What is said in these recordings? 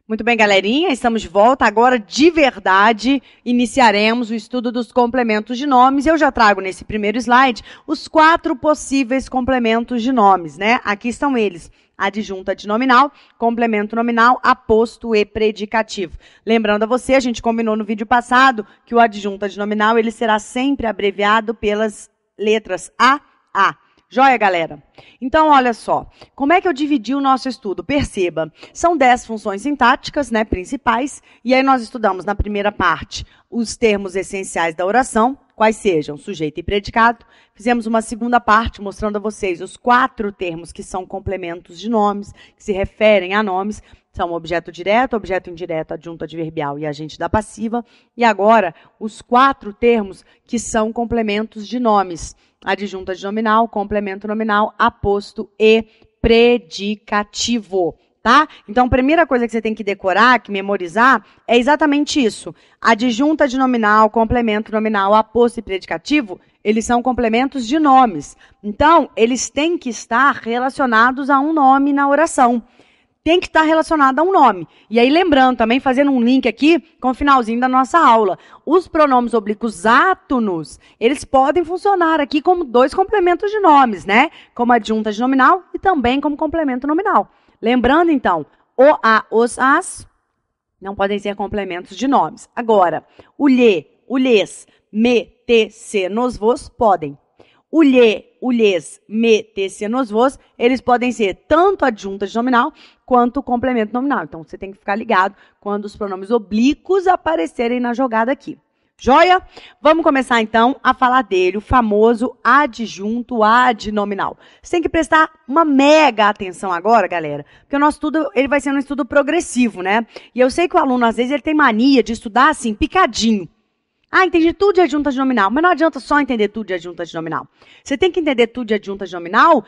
Muito bem, galerinha, estamos de volta. Agora, de verdade, iniciaremos o estudo dos complementos de nomes. Eu já trago nesse primeiro slide os 4 possíveis complementos de nomes, né? Aqui estão eles. Adjunta adnominal, complemento nominal, aposto e predicativo. Lembrando a você, a gente combinou no vídeo passado que o adjunta adnominal ele será sempre abreviado pelas letras A. Joia, galera? Então, olha só, como é que eu dividi o nosso estudo? Perceba, são 10 funções sintáticas, né, principais, e aí nós estudamos na primeira parte os termos essenciais da oração, quais sejam sujeito e predicado. Fizemos uma segunda parte mostrando a vocês os 4 termos que são complementos de nomes, que se referem a nomes, são objeto direto, objeto indireto, adjunto adverbial e agente da passiva. E agora, os 4 termos que são complementos de nomes. Adjunto adnominal, complemento nominal, aposto e predicativo, tá? Então, a primeira coisa que você tem que decorar, que memorizar, é exatamente isso. Adjunto adnominal, complemento nominal, aposto e predicativo, eles são complementos de nomes. Então, eles têm que estar relacionados a um nome na oração. Tem que estar relacionado a um nome. E aí, lembrando, também fazendo um link aqui com o finalzinho da nossa aula. Os pronomes oblíquos átonos, eles podem funcionar aqui como 2 complementos de nomes, né? Como adjunta adnominal e também como complemento nominal. Lembrando, então, o, a, os, as não podem ser complementos de nomes. Agora, o lhe, o lhes, me, te, se, nos, vos podem. O lhe, o lhes, me, te, se, nos, vos, eles podem ser tanto adjunta adnominal quanto complemento nominal. Então, você tem que ficar ligado quando os pronomes oblíquos aparecerem na jogada aqui. Joia? Vamos começar, então, a falar dele, o famoso adjunto adnominal. Você tem que prestar uma mega atenção agora, galera, porque o nosso estudo ele vai ser um estudo progressivo, né? E eu sei que o aluno, às vezes, ele tem mania de estudar assim, picadinho. Entendi tudo de adjunta adnominal, mas não adianta só entender tudo de adjunta adnominal. Você tem que entender tudo de adjunta adnominal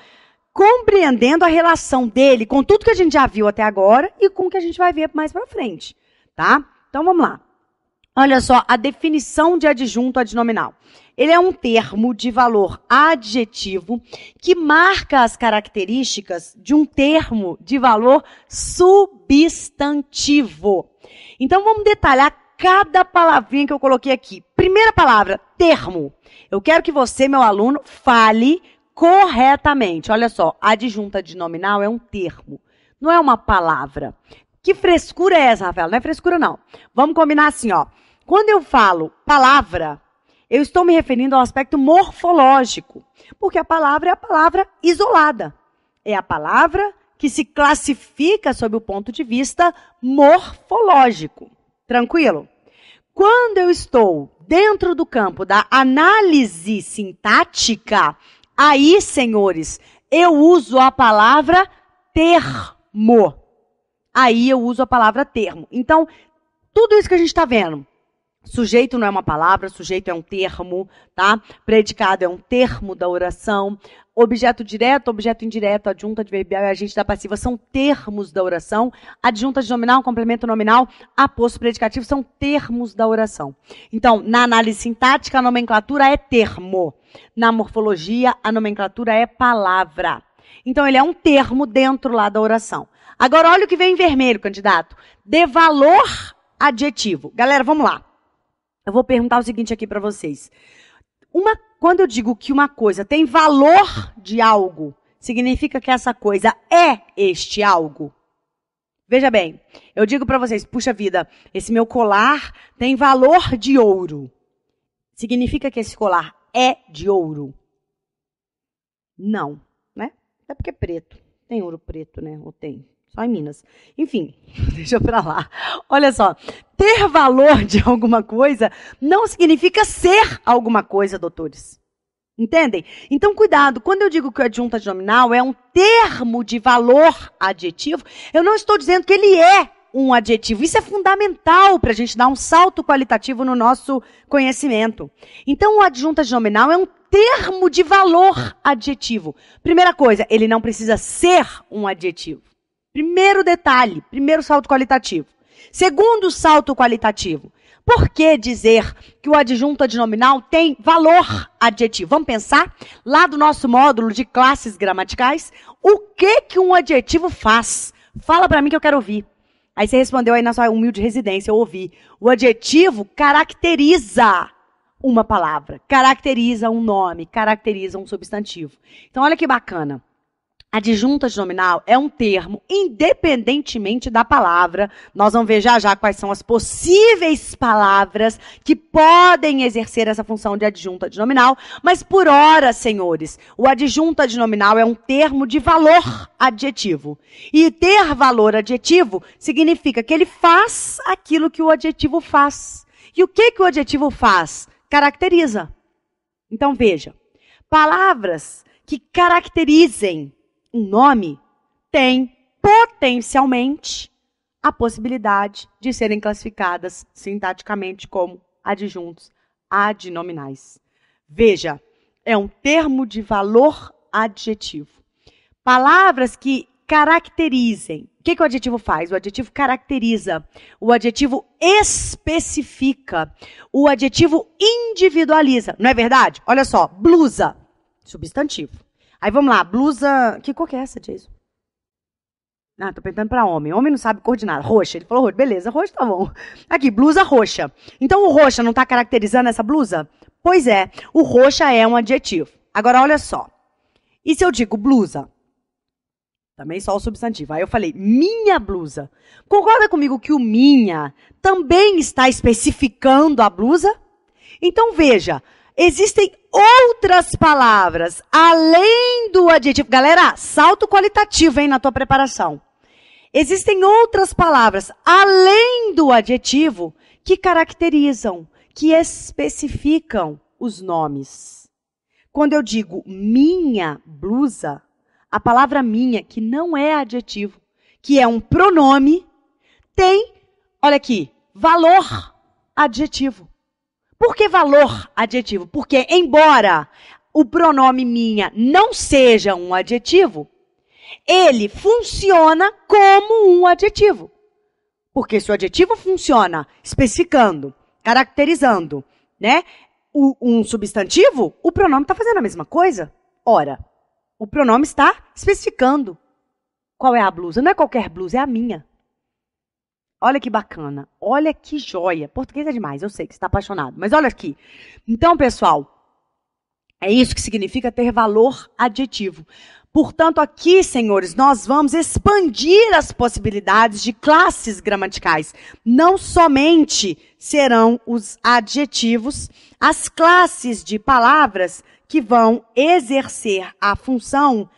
compreendendo a relação dele com tudo que a gente já viu até agora e com o que a gente vai ver mais para frente, tá? Então, vamos lá. Olha só a definição de adjunto adnominal. Ele é um termo de valor adjetivo que marca as características de um termo de valor substantivo. Então, vamos detalhar cada palavrinha que eu coloquei aqui. Primeira palavra, termo. Eu quero que você, meu aluno, fale corretamente. Olha só, adjunta adnominal é um termo, não é uma palavra. Que frescura é essa, Rafaela? Não é frescura, não. Vamos combinar assim, ó. Quando eu falo palavra, eu estou me referindo ao aspecto morfológico, porque a palavra é a palavra isolada. É a palavra que se classifica sob o ponto de vista morfológico. Tranquilo? Quando eu estou dentro do campo da análise sintática, aí, senhores, eu uso a palavra termo. Aí eu uso a palavra termo. Então, tudo isso que a gente está vendo. Sujeito não é uma palavra, sujeito é um termo, tá? Predicado é um termo da oração. Objeto direto, objeto indireto, adjunta adverbial e agente da passiva são termos da oração. Adjunta adnominal, complemento nominal, aposto predicativo são termos da oração. Então, na análise sintática, a nomenclatura é termo. Na morfologia, a nomenclatura é palavra. Então, ele é um termo dentro lá da oração. Agora, olha o que vem em vermelho, candidato. De valor adjetivo. Galera, vamos lá. Eu vou perguntar o seguinte aqui para vocês. Quando eu digo que uma coisa tem valor de algo, significa que essa coisa é este algo? Veja bem, eu digo para vocês, puxa vida, esse meu colar tem valor de ouro. Significa que esse colar é de ouro? Não, né? É porque é preto. Tem ouro preto, né? Ou tem? Só em Minas. Enfim, deixa pra lá. Olha só, ter valor de alguma coisa não significa ser alguma coisa, doutores. Entendem? Então, cuidado. Quando eu digo que o adjunto adnominal é um termo de valor adjetivo, eu não estou dizendo que ele é um adjetivo. Isso é fundamental para a gente dar um salto qualitativo no nosso conhecimento. Então, o adjunto adnominal é um termo de valor adjetivo. Primeira coisa, ele não precisa ser um adjetivo. Primeiro detalhe, primeiro salto qualitativo. Segundo salto qualitativo, por que dizer que o adjunto adnominal tem valor adjetivo? Vamos pensar lá do nosso módulo de classes gramaticais, o que um adjetivo faz? Fala para mim que eu quero ouvir. Aí você respondeu aí na sua humilde residência, eu ouvi. O adjetivo caracteriza uma palavra, caracteriza um nome, caracteriza um substantivo. Então, olha que bacana. Adjunta nominal é um termo, independentemente da palavra. Nós vamos ver já já quais são as possíveis palavras que podem exercer essa função de adjunta nominal. Mas, por ora, senhores, o adjunta nominal é um termo de valor adjetivo. E ter valor adjetivo significa que ele faz aquilo que o adjetivo faz. E o que o adjetivo faz? Caracteriza. Então, veja, palavras que caracterizem um nome têm potencialmente a possibilidade de serem classificadas sintaticamente como adjuntos adnominais. Veja, é um termo de valor adjetivo. Palavras que caracterizem. O que o adjetivo faz? O adjetivo caracteriza. O adjetivo especifica. O adjetivo individualiza. Não é verdade? Olha só, blusa, substantivo. Aí vamos lá, blusa... Que cor que é essa, Jason? Ah, tô perguntando pra homem. Homem não sabe coordenar. Roxa. Ele falou roxa. Beleza, roxa tá bom. Aqui, blusa roxa. Então o roxa não tá caracterizando essa blusa? Pois é, o roxa é um adjetivo. Agora, olha só. E se eu digo blusa? Também só o substantivo. Aí eu falei, minha blusa. Concorda comigo que o minha também está especificando a blusa? Então veja, existem outras palavras além do adjetivo. Galera, salto qualitativo, hein, na tua preparação. Existem outras palavras além do adjetivo que caracterizam, que especificam os nomes. Quando eu digo minha blusa, a palavra minha, que não é adjetivo, que é um pronome, tem, olha aqui, valor adjetivo. Por que valor adjetivo? Porque, embora o pronome minha não seja um adjetivo, ele funciona como um adjetivo. Porque se o adjetivo funciona especificando, caracterizando, né, um substantivo, o pronome está fazendo a mesma coisa. Ora, o pronome está especificando qual é a blusa. Não é qualquer blusa, é a minha. Olha que bacana, olha que joia. Português é demais, eu sei que você está apaixonado. Mas olha aqui. Então, pessoal, é isso que significa ter valor adjetivo. Portanto, aqui, senhores, nós vamos expandir as possibilidades de classes gramaticais. Não somente serão os adjetivos, as classes de palavras que vão exercer a função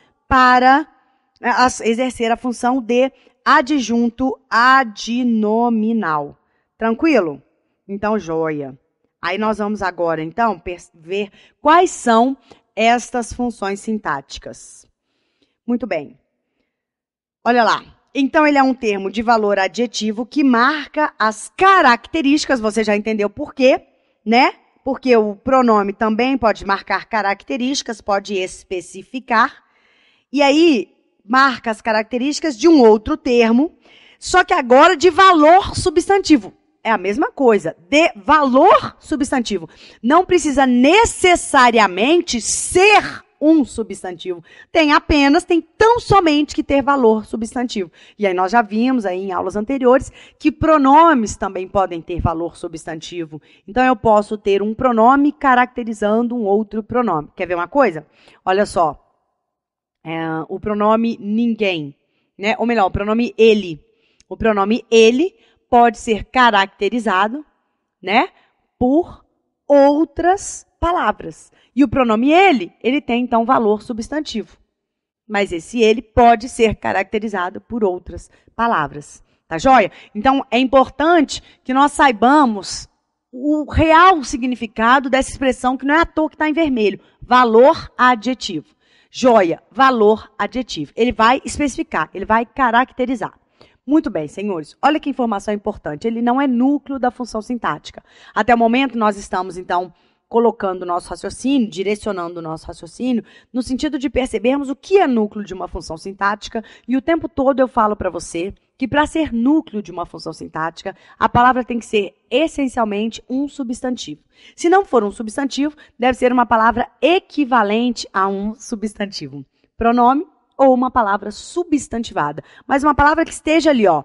de adjunto adnominal. Tranquilo? Então, joia. Aí nós vamos agora, então, ver quais são estas funções sintáticas. Muito bem. Olha lá. Então, ele é um termo de valor adjetivo que marca as características, você já entendeu por quê, né? Porque o pronome também pode marcar características, pode especificar. E aí, marca as características de um outro termo, só que agora de valor substantivo. É a mesma coisa, de valor substantivo. Não precisa necessariamente ser um substantivo. Tem tão somente que ter valor substantivo. E aí nós já vimos aí em aulas anteriores que pronomes também podem ter valor substantivo. Então eu posso ter um pronome caracterizando um outro pronome. Quer ver uma coisa? Olha só. O pronome ninguém, né? Ou melhor, o pronome ele. O pronome ele pode ser caracterizado, né, por outras palavras. E o pronome ele tem, então, valor substantivo. Mas esse ele pode ser caracterizado por outras palavras. Tá joia? Então, é importante que nós saibamos o real significado dessa expressão, que não é à toa que está em vermelho. Valor adjetivo. Joia, valor adjetivo. Ele vai especificar, ele vai caracterizar. Muito bem, senhores. Olha que informação importante. Ele não é núcleo da função sintática. Até o momento, nós estamos, então, colocando o nosso raciocínio, direcionando o nosso raciocínio, no sentido de percebermos o que é núcleo de uma função sintática. E o tempo todo eu falo para você que, para ser núcleo de uma função sintática, a palavra tem que ser essencialmente um substantivo. Se não for um substantivo, deve ser uma palavra equivalente a um substantivo. Pronome ou uma palavra substantivada. Mas uma palavra que esteja ali, ó,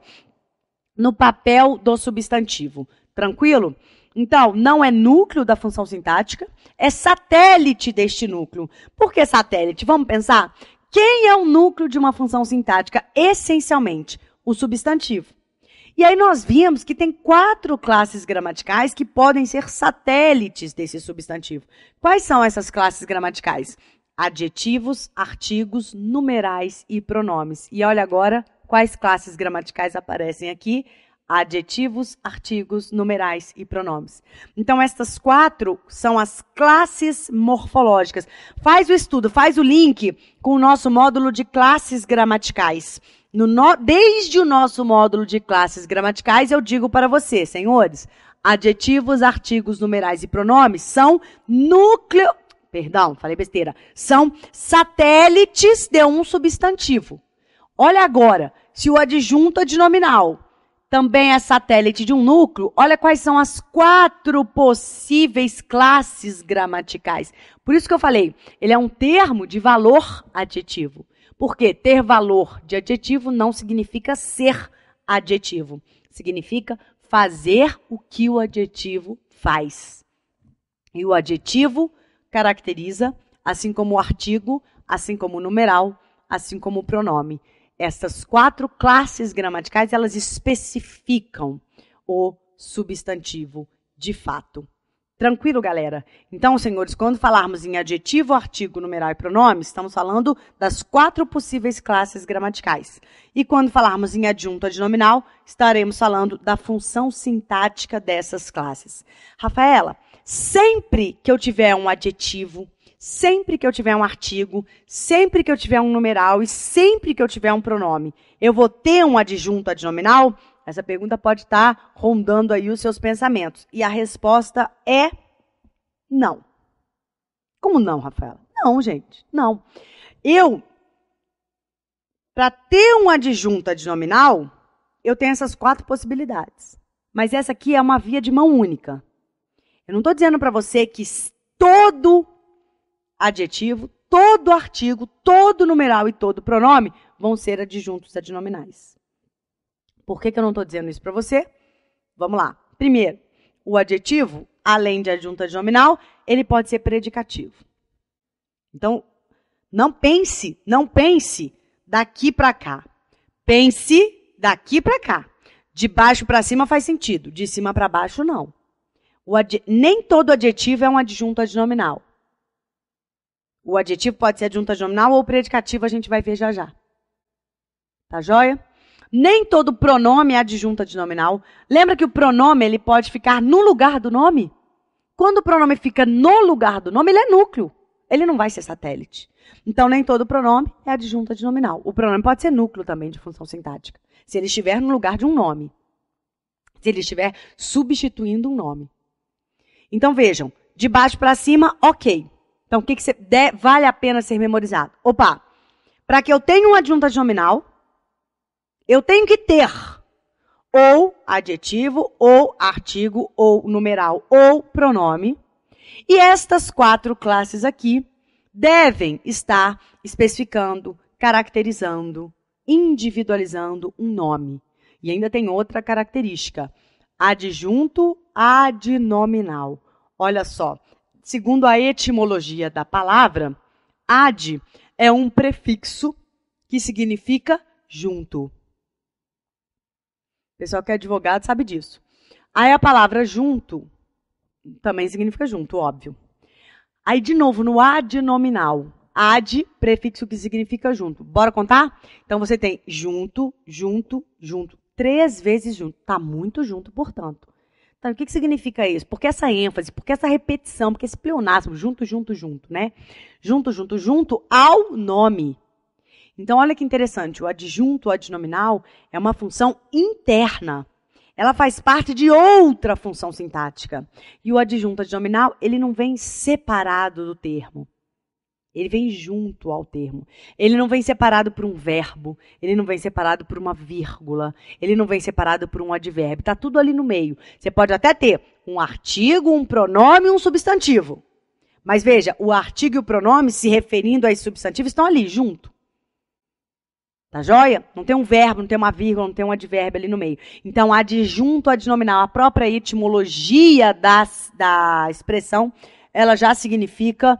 no papel do substantivo. Tranquilo? Então, não é núcleo da função sintática, é satélite deste núcleo. Por que satélite? Vamos pensar? Quem é o núcleo de uma função sintática? Essencialmente, o substantivo. E aí nós vimos que tem 4 classes gramaticais que podem ser satélites desse substantivo. Quais são essas classes gramaticais? Adjetivos, artigos, numerais e pronomes. E olha agora quais classes gramaticais aparecem aqui. Adjetivos, artigos, numerais e pronomes. Então, estas 4 são as classes morfológicas. Faz o estudo, faz o link com o nosso módulo de classes gramaticais. Desde o nosso módulo de classes gramaticais, eu digo para você, senhores, adjetivos, artigos, numerais e pronomes são são satélites de um substantivo. Olha agora, se o adjunto adnominal também é satélite de um núcleo, olha quais são as 4 possíveis classes gramaticais. Por isso que eu falei, ele é um termo de valor adjetivo. Porque ter valor de adjetivo não significa ser adjetivo. Significa fazer o que o adjetivo faz. E o adjetivo caracteriza, assim como o artigo, assim como o numeral, assim como o pronome. Essas 4 classes gramaticais, elas especificam o substantivo de fato. Tranquilo, galera? Então, senhores, quando falarmos em adjetivo, artigo, numeral e pronome, estamos falando das 4 possíveis classes gramaticais. E quando falarmos em adjunto adnominal, estaremos falando da função sintática dessas classes. Rafaela, sempre que eu tiver um adjetivo, sempre que eu tiver um artigo, sempre que eu tiver um numeral e sempre que eu tiver um pronome, eu vou ter um adjunto adnominal? Essa pergunta pode estar rondando aí os seus pensamentos. E a resposta é não. Como não, Rafaela? Não, gente, não. Para ter um adjunto adnominal, eu tenho essas 4 possibilidades. Mas essa aqui é uma via de mão única. Eu não estou dizendo para você que todo adjetivo, todo artigo, todo numeral e todo pronome vão ser adjuntos adnominais. Por que eu não estou dizendo isso para você? Vamos lá. Primeiro, o adjetivo, além de adjunto adnominal, ele pode ser predicativo. Então, não pense daqui para cá. Pense daqui para cá. De baixo para cima faz sentido, de cima para baixo não. Nem todo adjetivo é um adjunto adnominal. O adjetivo pode ser adjunto adnominal ou predicativo, a gente vai ver já já. Tá joia? Nem todo pronome é adjunto adnominal. Lembra que o pronome ele pode ficar no lugar do nome? Quando o pronome fica no lugar do nome, ele é núcleo. Ele não vai ser satélite. Então, nem todo pronome é adjunto adnominal. O pronome pode ser núcleo também de função sintática. Se ele estiver no lugar de um nome. Se ele estiver substituindo um nome. Então, vejam. De baixo para cima, ok. Então, o que vale a pena ser memorizado? Opa! Para que eu tenha um adjunto adnominal, eu tenho que ter ou adjetivo, ou artigo, ou numeral, ou pronome. E estas 4 classes aqui devem estar especificando, caracterizando, individualizando um nome. E ainda tem outra característica, adjunto adnominal. Olha só, segundo a etimologia da palavra, ad é um prefixo que significa junto. O pessoal que é advogado sabe disso. Aí a palavra junto também significa junto, óbvio. Aí, de novo, no adnominal. Ad, prefixo que significa junto. Bora contar? Então, você tem junto, junto, junto. 3 vezes junto. Está muito junto, portanto. Então, o que significa isso? Por que essa ênfase? Por que essa repetição? Por que esse pleonasmo? Junto, junto, junto, né? Junto, junto, junto ao nome. Então, olha que interessante, o adjunto adnominal é uma função interna. Ela faz parte de outra função sintática. E o adjunto adnominal, ele não vem separado do termo. Ele vem junto ao termo. Ele não vem separado por um verbo, ele não vem separado por uma vírgula, ele não vem separado por um advérbio. Está tudo ali no meio. Você pode até ter um artigo, um pronome e um substantivo. Mas veja, o artigo e o pronome, se referindo a esse substantivo, estão ali, junto. Tá joia? Não tem um verbo, não tem uma vírgula, não tem um advérbio ali no meio. Então, adjunto adnominal, a própria etimologia da expressão, ela já significa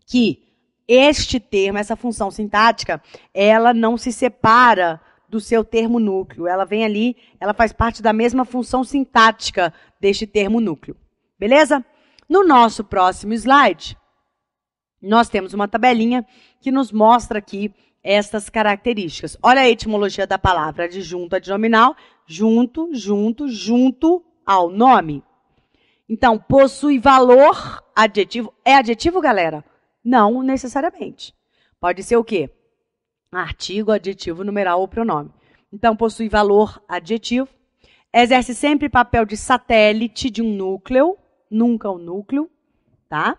que este termo, essa função sintática, ela não se separa do seu termo núcleo. Ela vem ali, ela faz parte da mesma função sintática deste termo núcleo. Beleza? No nosso próximo slide, nós temos uma tabelinha que nos mostra aqui estas características. Olha a etimologia da palavra adjunto adnominal, junto ao nome. Então, possui valor adjetivo. É adjetivo, galera? Não necessariamente. Pode ser o quê? Artigo, adjetivo, numeral ou pronome. Então, possui valor adjetivo. Exerce sempre papel de satélite de um núcleo, nunca o núcleo, tá?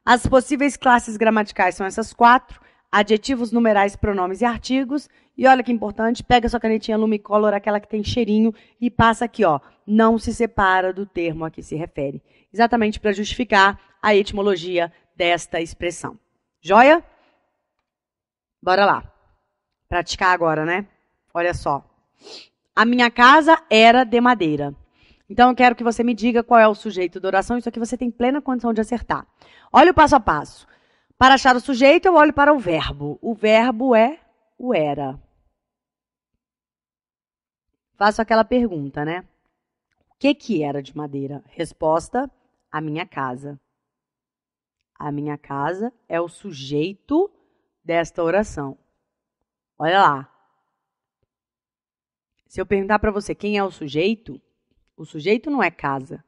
As possíveis classes gramaticais são essas 4. Adjetivos, numerais, pronomes e artigos. E olha que importante, pega sua canetinha Lumicolor, aquela que tem cheirinho, e passa aqui, ó. Não se separa do termo a que se refere. Exatamente para justificar a etimologia desta expressão. Joia? Bora lá. Praticar agora, né? Olha só. A minha casa era de madeira. Então, eu quero que você me diga qual é o sujeito da oração. Isso aqui você tem plena condição de acertar. Olha o passo a passo. Para achar o sujeito, eu olho para o verbo. O verbo é o era. Faço aquela pergunta, né? O que era de madeira? Resposta, a minha casa. A minha casa é o sujeito desta oração. Olha lá. Se eu perguntar para você quem é o sujeito não é casa.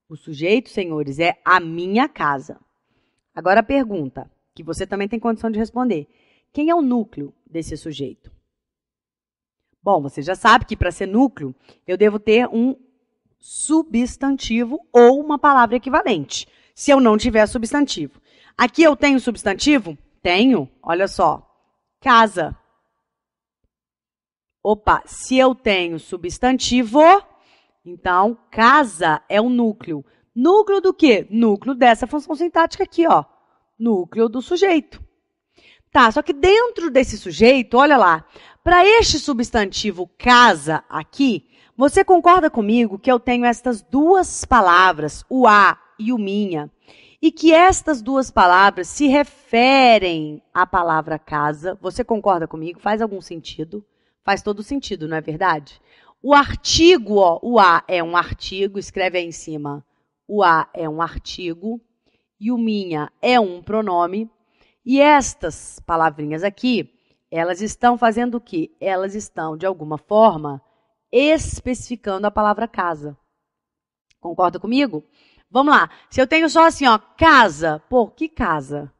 O sujeito, senhores, é a minha casa. Agora a pergunta, que você também tem condição de responder. Quem é o núcleo desse sujeito? Bom, você já sabe que para ser núcleo, eu devo ter um substantivo ou uma palavra equivalente. Se eu não tiver substantivo. Aqui eu tenho substantivo? Tenho. Olha só. Casa. Opa, se eu tenho substantivo, então casa é o núcleo. Núcleo do quê? Núcleo dessa função sintática aqui, ó. Núcleo do sujeito. Tá, só que dentro desse sujeito, olha lá, para este substantivo casa aqui, você concorda comigo que eu tenho estas duas palavras, o a e o minha, e que estas duas palavras se referem à palavra casa? Você concorda comigo? Faz algum sentido? Faz todo sentido, não é verdade? O artigo, ó, o a é um artigo, escreve aí em cima. O a é um artigo e o minha é um pronome. E estas palavrinhas aqui, elas estão fazendo o quê? Elas estão, de alguma forma, especificando a palavra casa. Concorda comigo? Vamos lá. Se eu tenho só assim, ó, casa, pô, que casa?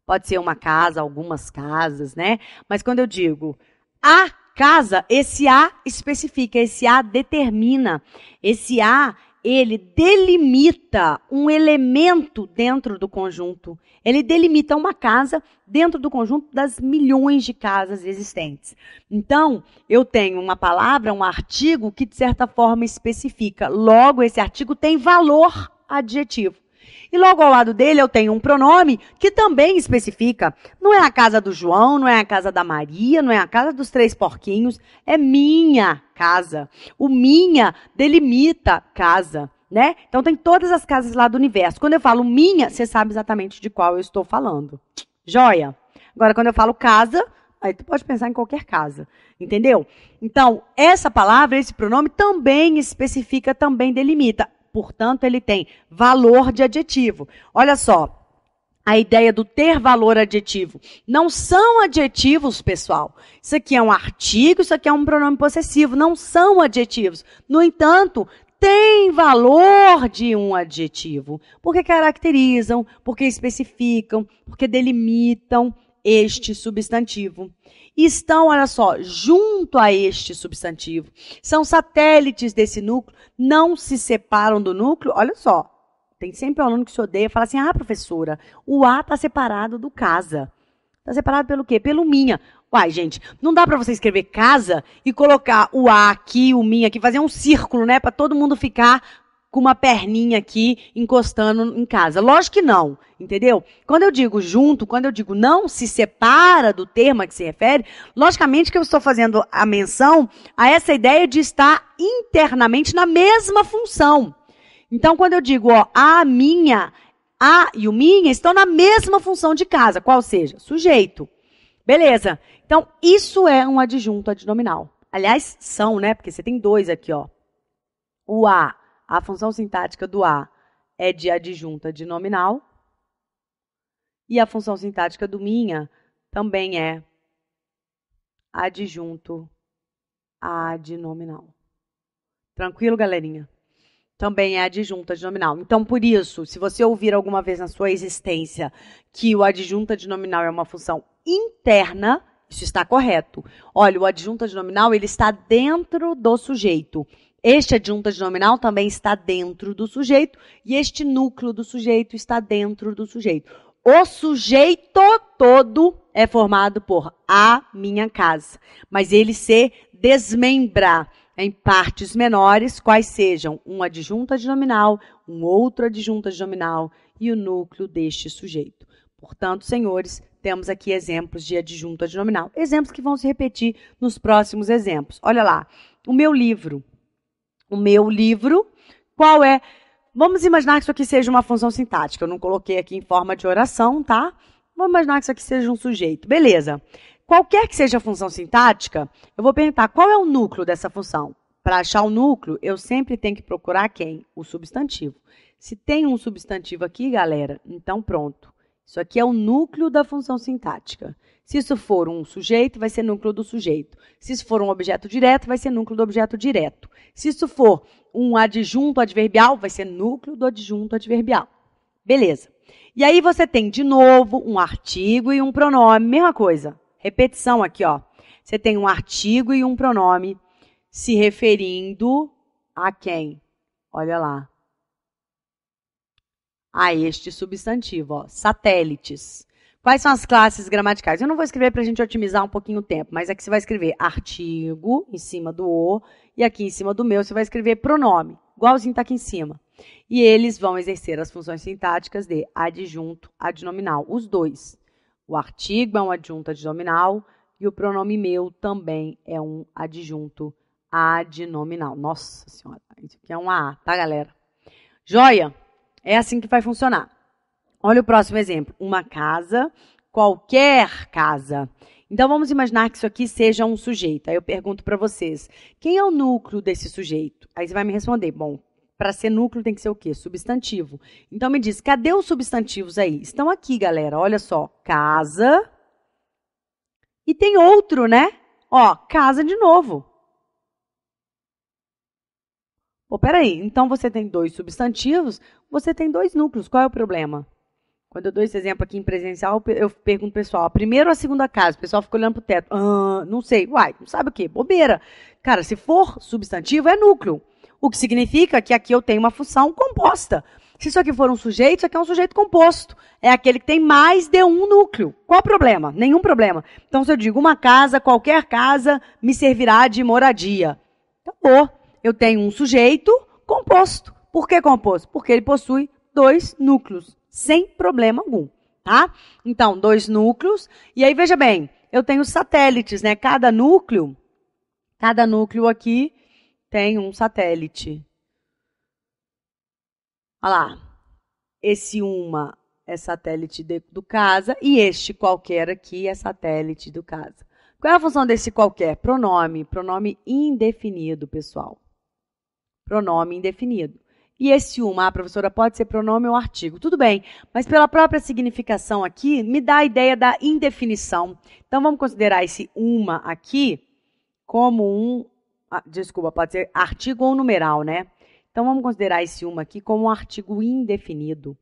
Pode ser uma casa, algumas casas, né? Mas quando eu digo a casa, esse a especifica, esse a determina, esse a ele delimita um elemento dentro do conjunto. Ele delimita uma casa dentro do conjunto das milhões de casas existentes. Então, eu tenho uma palavra, um artigo que, de certa forma, especifica. Logo, esse artigo tem valor adjetivo. E logo ao lado dele eu tenho um pronome que também especifica. Não é a casa do João, não é a casa da Maria, não é a casa dos 3 porquinhos, é minha casa. O minha delimita casa, né? Então tem todas as casas lá do universo. Quando eu falo minha, você sabe exatamente de qual eu estou falando. Joia? Agora, quando eu falo casa, aí tu pode pensar em qualquer casa, entendeu? Então, essa palavra, esse pronome também especifica, também delimita. Portanto, ele tem valor de adjetivo. Olha só, a ideia do ter valor adjetivo. Não são adjetivos, pessoal. Isso aqui é um artigo, isso aqui é um pronome possessivo. Não são adjetivos. No entanto, tem valor de um adjetivo. Porque caracterizam, porque especificam, porque delimitam este substantivo. E estão, olha só, junto a este substantivo. São satélites desse núcleo, não se separam do núcleo. Olha só, tem sempre um aluno que se odeia e fala assim, ah, professora, o A está separado do casa. Está separado pelo quê? Pelo minha. Uai, gente, não dá para você escrever casa e colocar o A aqui, o minha aqui, fazer um círculo, né, para todo mundo ficar com uma perninha aqui encostando em casa. Lógico que não, entendeu? Quando eu digo junto, quando eu digo não se separa do termo a que se refere, logicamente que eu estou fazendo a menção a essa ideia de estar internamente na mesma função. Então, quando eu digo, ó, a minha, a e o minha estão na mesma função de casa, qual seja? Sujeito. Beleza. Então, isso é um adjunto adnominal. Aliás, são, né? Porque você tem dois aqui, ó. O a função sintática do a é de adjunto adnominal. E a função sintática do minha também é adjunto adnominal. Tranquilo, galerinha? Também é adjunto adnominal. Então, por isso, se você ouvir alguma vez na sua existência que o adjunto adnominal é uma função interna, isso está correto. Olha, o adjunto adnominal, ele está dentro do sujeito. Este adjunto adnominal também está dentro do sujeito e este núcleo do sujeito está dentro do sujeito. O sujeito todo é formado por a minha casa, mas ele se desmembra em partes menores, quais sejam um adjunto adnominal, um outro adjunto adnominal e o núcleo deste sujeito. Portanto, senhores, temos aqui exemplos de adjunto adnominal. Exemplos que vão se repetir nos próximos exemplos. Olha lá, o meu livro. O meu livro, qual é? Vamos imaginar que isso aqui seja uma função sintática. Eu não coloquei aqui em forma de oração, tá? Vamos imaginar que isso aqui seja um sujeito. Beleza. Qualquer que seja a função sintática, eu vou perguntar qual é o núcleo dessa função. Para achar o núcleo, eu sempre tenho que procurar quem? O substantivo. Se tem um substantivo aqui, galera, então pronto. Isso aqui é o núcleo da função sintática. Se isso for um sujeito, vai ser núcleo do sujeito. Se isso for um objeto direto, vai ser núcleo do objeto direto. Se isso for um adjunto adverbial, vai ser núcleo do adjunto adverbial. Beleza. E aí você tem, de novo, um artigo e um pronome. Mesma coisa. Repetição aqui, ó. Você tem um artigo e um pronome se referindo a quem? Olha lá. A este substantivo, ó, satélites. Quais são as classes gramaticais? Eu não vou escrever para a gente otimizar um pouquinho o tempo, mas aqui você vai escrever artigo em cima do o, e aqui em cima do meu você vai escrever pronome, igualzinho está aqui em cima. E eles vão exercer as funções sintáticas de adjunto adnominal, os dois. O artigo é um adjunto adnominal e o pronome meu também é um adjunto adnominal. Nossa Senhora, isso aqui é um AA, tá, galera? Joia? É assim que vai funcionar. Olha o próximo exemplo. Uma casa, qualquer casa. Então, vamos imaginar que isso aqui seja um sujeito. Aí eu pergunto para vocês, quem é o núcleo desse sujeito? Aí você vai me responder, bom, para ser núcleo tem que ser o quê? Substantivo. Então, me diz, cadê os substantivos aí? Estão aqui, galera, olha só. Casa. E tem outro, né? Ó, casa de novo. Pô, peraí, então você tem dois substantivos, você tem dois núcleos, qual é o problema? Quando eu dou esse exemplo aqui em presencial, eu pergunto ao pessoal, a primeira ou a segunda casa? O pessoal fica olhando para o teto. Não sei. Uai, não sabe o quê? Bobeira. Cara, se for substantivo, é núcleo. O que significa que aqui eu tenho uma função composta. Se isso aqui for um sujeito, isso aqui é um sujeito composto. É aquele que tem mais de um núcleo. Qual o problema? Nenhum problema. Então, se eu digo uma casa, qualquer casa me servirá de moradia. Acabou. Eu tenho um sujeito composto. Por que composto? Porque ele possui dois núcleos, sem problema algum, tá? Então, dois núcleos. E aí, veja bem, eu tenho satélites, né? Cada núcleo aqui tem um satélite. Olha lá. Esse uma é satélite do casa e este qualquer aqui é satélite do casa. Qual é a função desse qualquer? Pronome indefinido, pessoal. Pronome indefinido. E esse uma, professora, pode ser pronome ou artigo. Tudo bem, mas pela própria significação aqui, me dá a ideia da indefinição. Então, vamos considerar esse uma aqui como pode ser artigo ou numeral, né? Então, vamos considerar esse uma aqui como um artigo indefinido.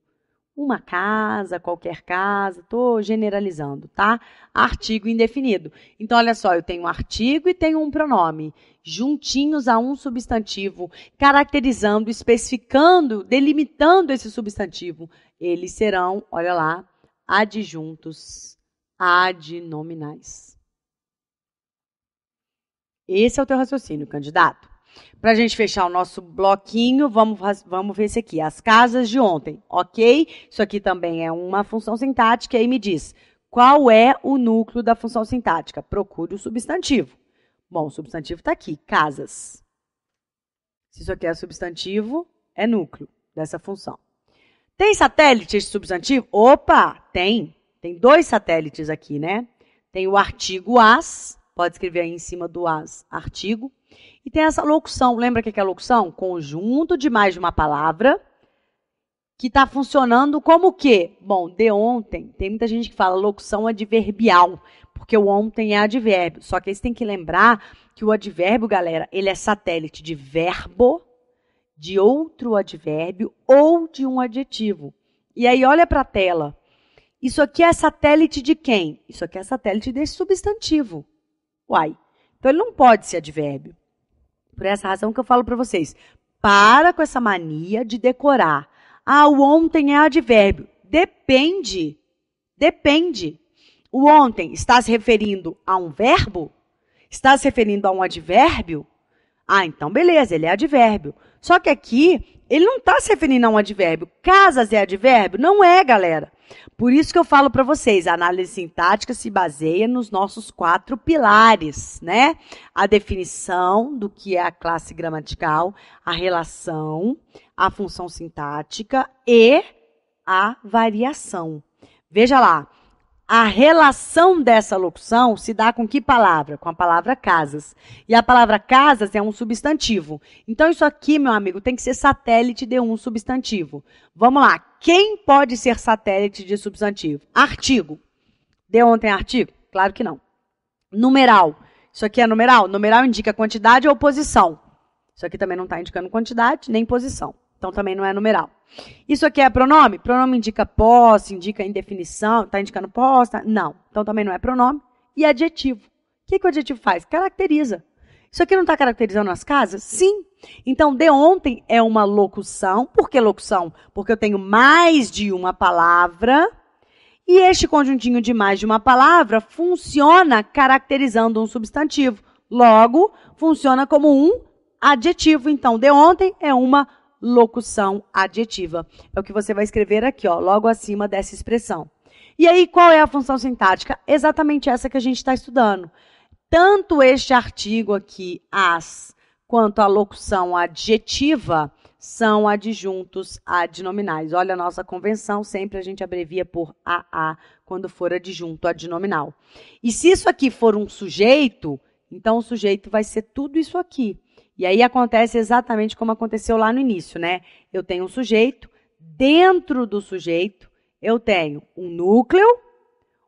Uma casa, qualquer casa, estou generalizando, tá? Artigo indefinido. Então, olha só, eu tenho um artigo e tenho um pronome, juntinhos a um substantivo, caracterizando, especificando, delimitando esse substantivo. Eles serão, olha lá, adjuntos adnominais. Esse é o teu raciocínio, candidato. Para a gente fechar o nosso bloquinho, vamos ver esse aqui, as casas de ontem, ok? Isso aqui também é uma função sintática, e aí me diz, qual é o núcleo da função sintática? Procure o substantivo. Bom, o substantivo está aqui, casas. Se isso aqui é substantivo, é núcleo dessa função. Tem satélite esse substantivo? Opa, tem. Tem 2 satélites aqui, né? Tem o artigo as, pode escrever aí em cima do as, artigo. E tem essa locução, lembra o que é locução? Conjunto de mais de uma palavra que está funcionando como o quê? Bom, de ontem, tem muita gente que fala locução adverbial, porque o ontem é advérbio. Só que aí você tem que lembrar que o advérbio, galera, ele é satélite de verbo, de outro advérbio ou de um adjetivo. E aí, olha para a tela. Isso aqui é satélite de quem? Isso aqui é satélite desse substantivo. Uai. Então, ele não pode ser advérbio. Por essa razão que eu falo para vocês. Para com essa mania de decorar. Ah, o ontem é advérbio. Depende. Depende. O ontem está se referindo a um verbo? Está se referindo a um advérbio? Ah, então beleza, ele é advérbio. Só que aqui, ele não está se referindo a um advérbio. Casas é advérbio? Não é, galera. Por isso que eu falo para vocês, a análise sintática se baseia nos nossos 4 pilares, né? A definição do que é a classe gramatical, a relação, a função sintática e a variação. Veja lá, a relação dessa locução se dá com que palavra? Com a palavra casas. E a palavra casas é um substantivo. Então, isso aqui, meu amigo, tem que ser satélite de um substantivo. Vamos lá. Quem pode ser satélite de substantivo? Artigo. De ontem artigo? Claro que não. Numeral. Isso aqui é numeral? Numeral indica quantidade ou posição. Isso aqui também não está indicando quantidade nem posição. Então, também não é numeral. Isso aqui é pronome? Pronome indica posse, indica indefinição, está indicando posse? Tá? Não. Então, também não é pronome. E adjetivo. O que o adjetivo faz? Caracteriza. Isso aqui não está caracterizando as casas? Sim. Então, de ontem é uma locução. Por que locução? Porque eu tenho mais de uma palavra e este conjuntinho de mais de uma palavra funciona caracterizando um substantivo. Logo, funciona como um adjetivo. Então, de ontem é uma locução adjetiva. É o que você vai escrever aqui, ó, logo acima dessa expressão. E aí, qual é a função sintática? Exatamente essa que a gente está estudando. Tanto este artigo aqui, as, quanto a locução adjetiva, são adjuntos adnominais. Olha a nossa convenção, sempre a gente abrevia por AA, quando for adjunto adnominal. E se isso aqui for um sujeito, então o sujeito vai ser tudo isso aqui. E aí acontece exatamente como aconteceu lá no início, né? Eu tenho um sujeito, dentro do sujeito eu tenho um núcleo,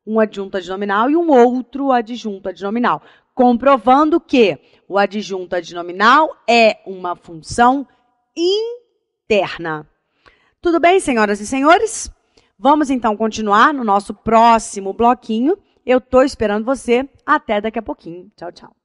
um adjunto adnominal e um outro adjunto adnominal, comprovando que o adjunto adnominal é uma função interna. Tudo bem, senhoras e senhores? Vamos então continuar no nosso próximo bloquinho. Eu estou esperando você. Até daqui a pouquinho. Tchau, tchau.